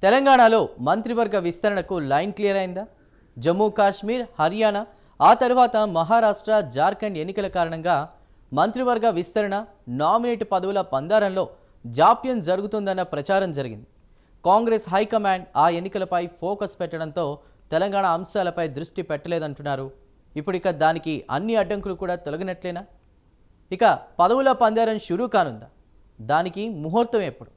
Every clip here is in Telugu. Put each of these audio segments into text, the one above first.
తెలంగాణలో మంత్రివర్గ విస్తరణకు లైన్ క్లియర్ అయిందా? జమ్మూ కాశ్మీర్, హర్యానా, ఆ తర్వాత మహారాష్ట్ర, జార్ఖండ్ ఎన్నికల కారణంగా మంత్రివర్గ విస్తరణ, నామినేట్ పదవుల పందారంలో జాప్యం జరుగుతుందన్న ప్రచారం జరిగింది. కాంగ్రెస్ హైకమాండ్ ఆ ఎన్నికలపై ఫోకస్ పెట్టడంతో తెలంగాణ అంశాలపై దృష్టి పెట్టలేదంటున్నారు. ఇక దానికి అన్ని అడ్డంకులు కూడా తొలగినట్లేనా? ఇక పదవుల పందారం షురూ కానుందా? దానికి ముహూర్తం ఎప్పుడు?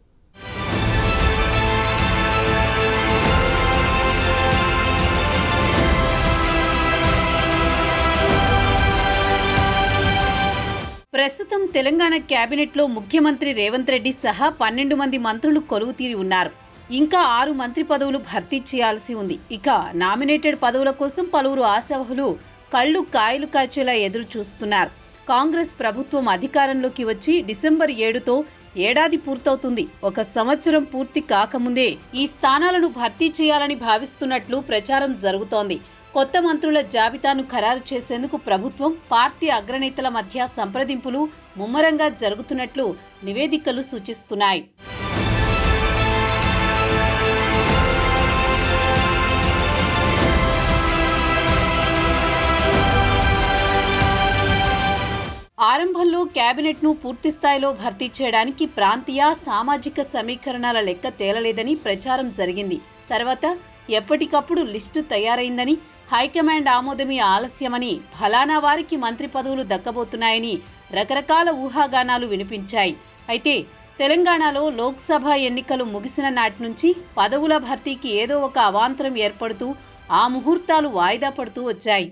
ప్రస్తుతం తెలంగాణ కేబినెట్లో ముఖ్యమంత్రి రేవంత్ రెడ్డి సహా 12 మంది మంత్రులు కొలువుతీరి ఉన్నారు. ఇంకా 6 మంత్రి పదవులు భర్తీ చేయాల్సి ఉంది. ఇక నామినేటెడ్ పదవుల కోసం పలువురు ఆశావహులు కళ్ళు కాయలు కాచేలా ఎదురు చూస్తున్నారు. కాంగ్రెస్ ప్రభుత్వం అధికారంలోకి వచ్చి డిసెంబర్ 7తో ఏడాది పూర్తవుతుంది. 1 సంవత్సరం పూర్తి కాకముందే ఈ స్థానాలను భర్తీ చేయాలని భావిస్తున్నట్లు ప్రచారం జరుగుతోంది. కొత్త మంత్రుల జాబితాను ఖరారు చేసేందుకు ప్రభుత్వం, పార్టీ అగ్రనేతల మధ్య సంప్రదింపులు ముమ్మరంగా జరుగుతున్నట్లు నివేదికలు సూచిస్తున్నాయి. ఆరంభంలో కేబినెట్ను పూర్తిస్థాయిలో భర్తీ చేయడానికి ప్రాంతీయ, సామాజిక సమీకరణాల లెక్క తేలలేదని ప్రచారం జరిగింది. తర్వాత ఎప్పటికప్పుడు లిస్టు తయారైందని, హైకమాండ్ ఆమోదమే ఆలస్యమని, ఫలానా వారికి మంత్రి పదవులు దక్కబోతున్నాయని రకరకాల ఊహాగానాలు వినిపించాయి. అయితే తెలంగాణలో లోక్సభ ఎన్నికలు ముగిసిన నాటి నుంచి పదవుల భర్తీకి ఏదో ఒక అవాంతరం ఏర్పడుతూ ఆ ముహూర్తాలు వాయిదా పడుతూ వచ్చాయి.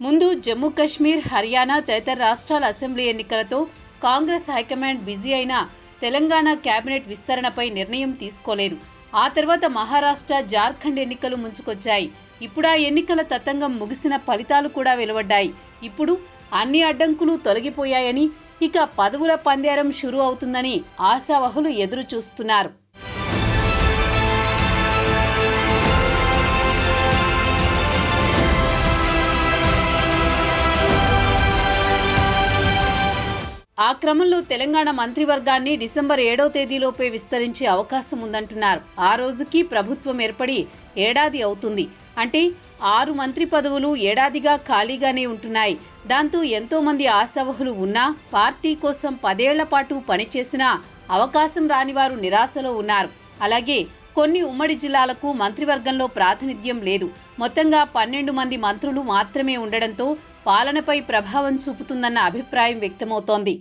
ముందు జమ్మూ కాశ్మీర్, హర్యానా తదితర రాష్ట్రాల అసెంబ్లీ ఎన్నికలతో కాంగ్రెస్ హైకమాండ్ బిజీ అయినా తెలంగాణ కేబినెట్ విస్తరణపై నిర్ణయం తీసుకోలేదు. ఆ తర్వాత మహారాష్ట్ర, జార్ఖండ్ ఎన్నికలు ముంచుకొచ్చాయి. ఇప్పుడు ఆ ఎన్నికల తతంగం ముగిసిన ఫలితాలు కూడా వెలువడ్డాయి. ఇప్పుడు అన్ని అడ్డంకులు తొలగిపోయాయని, ఇక పదవుల పందేరం షురూ అవుతుందని ఆశావహులు ఎదురు చూస్తున్నారు. ఆ క్రమంలో తెలంగాణ మంత్రివర్గాన్ని డిసెంబర్ 7వ తేదీలోపే విస్తరించే అవకాశం ఉందంటున్నారు. ఆ రోజుకి ప్రభుత్వం ఏర్పడి ఏడాది అవుతుంది. అంటే 6 మంత్రి పదవులు ఏడాదిగా ఖాళీగానే ఉంటున్నాయి. దాంతో ఎంతో మంది ఆశావహులు ఉన్నా, పార్టీ కోసం 10 ఏళ్ల పాటు పనిచేసినా అవకాశం రానివారు నిరాశలో ఉన్నారు. అలాగే కొన్ని ఉమ్మడి జిల్లాలకు మంత్రివర్గంలో ప్రాతినిధ్యం లేదు. మొత్తంగా 12 మంది మంత్రులు మాత్రమే ఉండడంతో పాలనపై ప్రభావం చూపుతుందన్న అభిప్రాయం వ్యక్తమవుతోంది.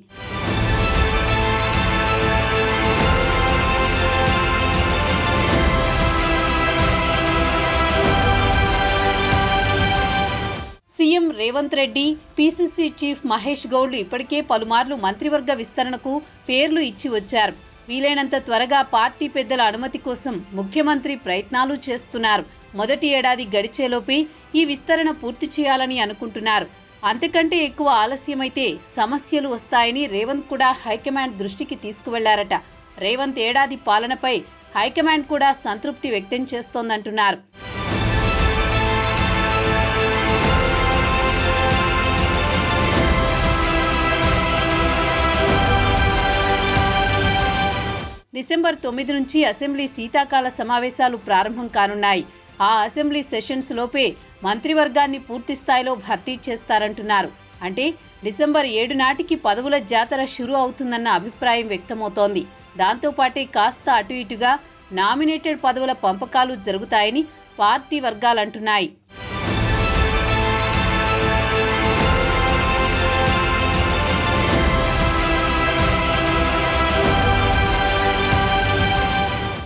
CM Revanth Reddy, PCC chief Mahesh Goud ఇప్పటికే పలుమార్లు మంత్రివర్గ విస్తరణకు పేర్లు ఇచ్చి వచ్చారు. వీలైనంత త్వరగా పార్టీ పెద్దల అనుమతి కోసం ముఖ్యమంత్రి ప్రయత్నాలు చేస్తున్నారు. మొదటి ఏడాది గడిచేలోపే ఈ విస్తరణ పూర్తి చేయాలని అనుకుంటున్నారు. అంతకంటే ఎక్కువ ఆలస్యమైతే సమస్యలు వస్తాయని రేవంత్ కూడా హైకమాండ్ దృష్టికి తీసుకువెళ్లారట. రేవంత్ ఏడాది పాలనపై హైకమాండ్ కూడా సంతృప్తి వ్యక్తం చేస్తోందంటున్నారు. డిసెంబర్ 9 నుంచి అసెంబ్లీ శీతాకాల సమావేశాలు ప్రారంభం కానున్నాయి. ఆ అసెంబ్లీ సెషన్స్ లోపే మంత్రివర్గాన్ని పూర్తి స్థాయిలో భర్తీ చేస్తారంటున్నారు. అంటే డిసెంబర్ 7 నాటికి పదవుల జాతర షురూ అవుతుందన్న అభిప్రాయం వ్యక్తమవుతోంది. దాంతోపాటే కాస్త అటు ఇటుగా నామినేటెడ్ పదవుల పంపకాలు జరుగుతాయని పార్టీ వర్గాలంటున్నాయి.